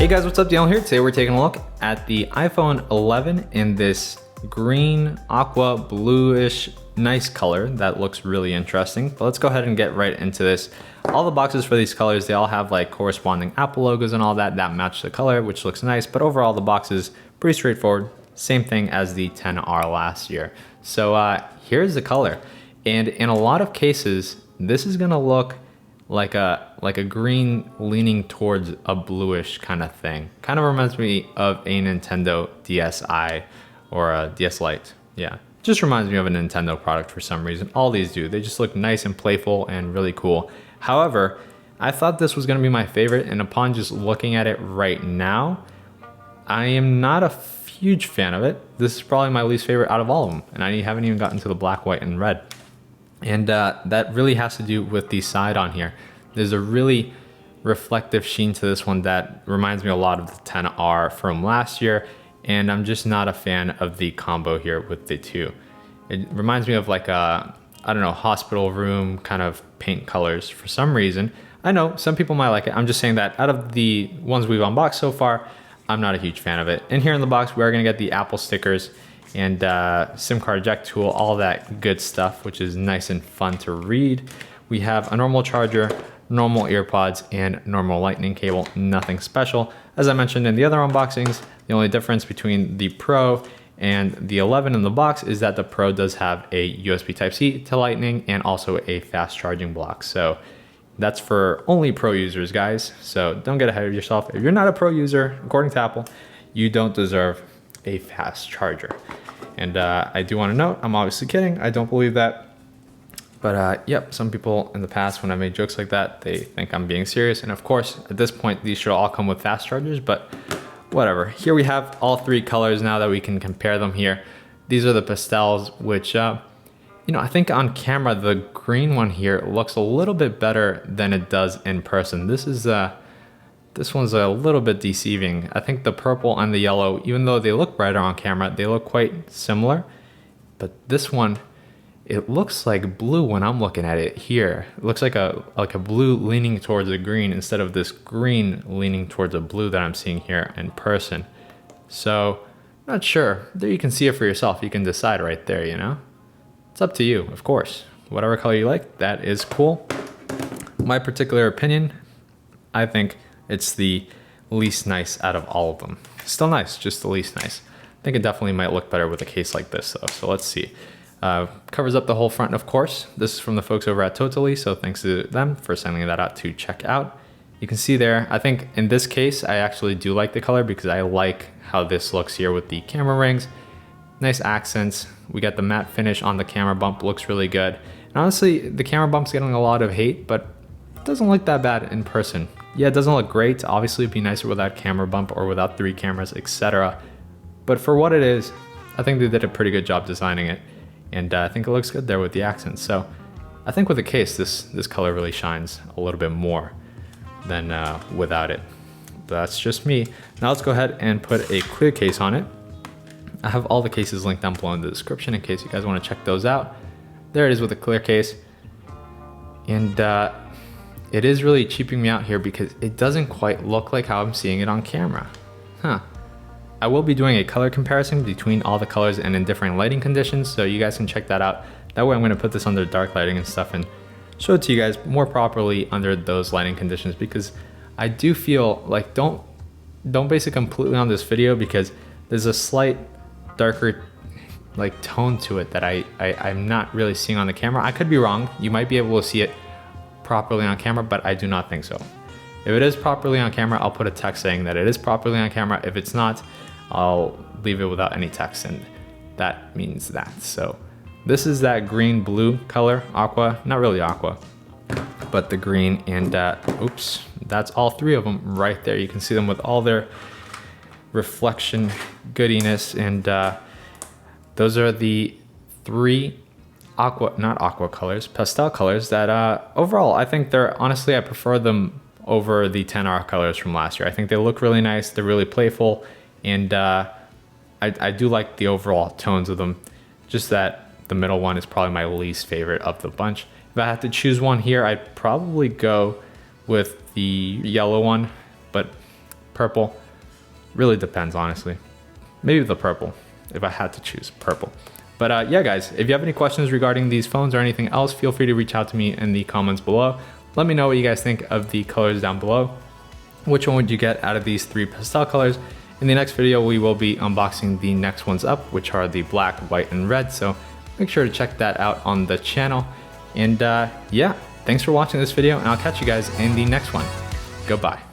Hey guys, what's up? Daniel here. Today we're taking a look at the iPhone 11 in this green, aqua, bluish, nice color that looks really interesting. But let's go ahead and get right into this. All the boxes for these colors, they all have like corresponding Apple logos and all that match the color, which looks nice. But overall, the box is pretty straightforward. Same thing as the XR last year. So here's the color. And in a lot of cases, this is gonna look like a green leaning towards a bluish kind of thing. Kind of reminds me of a Nintendo DSi or a DS Lite. Yeah, just reminds me of a Nintendo product for some reason. All these do. They just look nice and playful and really cool. However, I thought this was gonna be my favorite, and upon just looking at it right now, I am not a huge fan of it. This is probably my least favorite out of all of them, and I haven't even gotten to the black, white, and red. And that really has to do with the side on here. There's a really reflective sheen to this one that reminds me a lot of the XR from last year, and I'm just not a fan of the combo here with the two. It reminds me of like a, I don't know, hospital room kind of paint colors for some reason. I know some people might like it. I'm just saying that out of the ones we've unboxed so far, I'm not a huge fan of it. And here in the box, we are gonna get the Apple stickers and SIM card eject tool, all that good stuff, which is nice and fun to read. We have a normal charger, normal earpods, and normal lightning cable, nothing special. As I mentioned in the other unboxings, the only difference between the Pro and the 11 in the box is that the Pro does have a USB Type-C to lightning and also a fast charging block. So that's for only Pro users, guys. So don't get ahead of yourself. If you're not a Pro user, according to Apple, you don't deserve a fast charger. And I do want to note, I'm obviously kidding. I don't believe that. But yep, some people in the past, when I made jokes like that, they think I'm being serious. And of course, at this point, these should all come with fast chargers, but whatever. Here we have all three colors now that we can compare them here. These are the pastels, which, you know, I think on camera, the green one here looks a little bit better than it does in person. This one's a little bit deceiving. I think the purple and the yellow, even though they look brighter on camera, they look quite similar. But this one, it looks like blue when I'm looking at it here. It looks like a blue leaning towards a green instead of this green leaning towards a blue that I'm seeing here in person. So, not sure. There you can see it for yourself. You can decide right there, you know? It's up to you, of course. Whatever color you like, that is cool. My particular opinion, I think it's the least nice out of all of them. Still nice, just the least nice. I think it definitely might look better with a case like this though, so let's see. Covers up the whole front, of course. This is from the folks over at Totally, so thanks to them for sending that out to check out. You can see there, I think in this case, I actually do like the color because I like how this looks here with the camera rings. Nice accents. We got the matte finish on the camera bump, looks really good. And honestly, the camera bump's getting a lot of hate, but it doesn't look that bad in person. Yeah, it doesn't look great. Obviously, it'd be nicer without camera bump or without 3 cameras, etc. But for what it is, I think they did a pretty good job designing it. And I think it looks good there with the accents. So I think with the case, this color really shines a little bit more than without it. But that's just me. Now let's go ahead and put a clear case on it. I have all the cases linked down below in the description in case you guys want to check those out. There it is with a clear case. And it is really cheaping me out here because it doesn't quite look like how I'm seeing it on camera. Huh. I will be doing a color comparison between all the colors and in different lighting conditions, so you guys can check that out. That way I'm going to put this under dark lighting and stuff and show it to you guys more properly under those lighting conditions, because I do feel like don't base it completely on this video because there's a slight darker like tone to it that I'm not really seeing on the camera. I could be wrong. You might be able to see it properly on camera, but I do not think so. If it is properly on camera, I'll put a text saying that it is properly on camera. If it's not, I'll leave it without any text, and that means that. So this is that green blue color, aqua, not really aqua, but the green, and oops, that's all 3 of them right there. You can see them with all their reflection goodiness, and those are the 3 pastel colors that overall, I think honestly, I prefer them over the XR colors from last year. I think they look really nice, they're really playful, and I do like the overall tones of them. Just that the middle one is probably my least favorite of the bunch. If I had to choose one here, I'd probably go with the yellow one, but purple. Really depends, honestly. Maybe the purple, if I had to choose purple. But yeah, guys, if you have any questions regarding these phones or anything else, feel free to reach out to me in the comments below. Let me know what you guys think of the colors down below. Which one would you get out of these 3 pastel colors? In the next video, we will be unboxing the next ones up, which are the black, white, and red. So make sure to check that out on the channel. And yeah, thanks for watching this video, and I'll catch you guys in the next one. Goodbye.